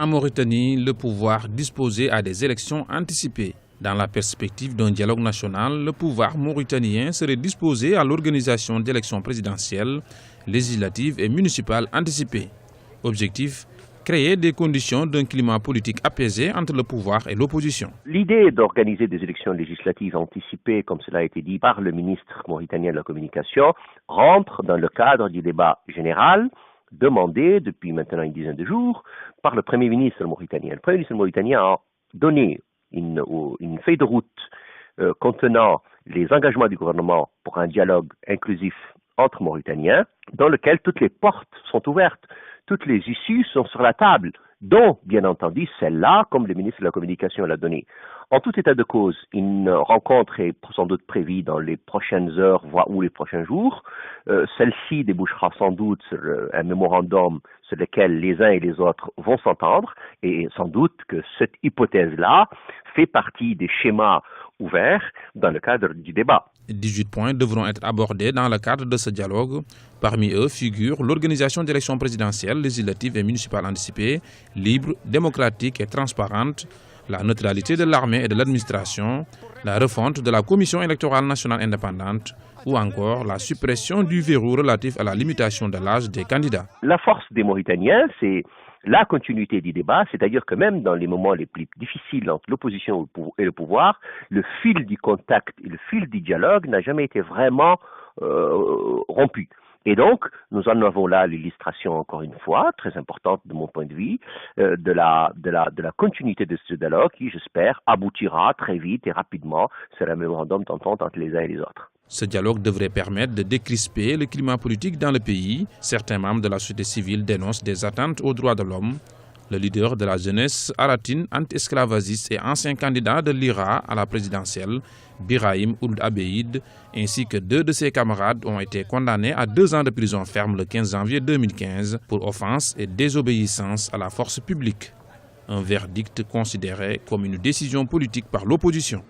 En Mauritanie, le pouvoir disposait à des élections anticipées. Dans la perspective d'un dialogue national, le pouvoir mauritanien serait disposé à l'organisation d'élections présidentielles, législatives et municipales anticipées. Objectif: créer des conditions d'un climat politique apaisé entre le pouvoir et l'opposition. L'idée d'organiser des élections législatives anticipées, comme cela a été dit par le ministre mauritanien de la Communication, rentre dans le cadre du débat général demandé depuis maintenant une dizaine de jours par le Premier ministre mauritanien. Le Premier ministre mauritanien a donné une feuille de route contenant les engagements du gouvernement pour un dialogue inclusif entre Mauritaniens, dans lequel toutes les portes sont ouvertes, toutes les issues sont sur la table, dont, bien entendu, celle-là, comme le ministre de la Communication l'a donné. En tout état de cause, une rencontre est sans doute prévue dans les prochaines heures, voire ou les prochains jours. Celle-ci débouchera sans doute sur un mémorandum sur lequel les uns et les autres vont s'entendre, et sans doute que cette hypothèse-là fait partie des schémas ouverts dans le cadre du débat. 18 points devront être abordés dans le cadre de ce dialogue. Parmi eux figure l'organisation d'élections présidentielles, législatives et municipales anticipées, libres, démocratiques et transparentes, la neutralité de l'armée et de l'administration, la refonte de la Commission électorale nationale indépendante ou encore la suppression du verrou relatif à la limitation de l'âge des candidats. La force des Mauritaniens, c'est la continuité du débat, c'est-à-dire que même dans les moments les plus difficiles entre l'opposition et le pouvoir, le fil du contact et le fil du dialogue n'a jamais été vraiment rompu. Et donc, nous en avons là l'illustration, encore une fois, très importante de mon point de vue, de la continuité de ce dialogue qui, j'espère, aboutira très vite et rapidement sur un mémorandum d'entente entre les uns et les autres. Ce dialogue devrait permettre de décrisper le climat politique dans le pays. Certains membres de la société civile dénoncent des atteintes aux droits de l'homme. Le leader de la jeunesse aratine, anti-esclavagiste et ancien candidat de l'IRA à la présidentielle, Birahim Ould Abeid, ainsi que 2 de ses camarades ont été condamnés à 2 ans de prison ferme le 15 janvier 2015 pour offense et désobéissance à la force publique. Un verdict considéré comme une décision politique par l'opposition.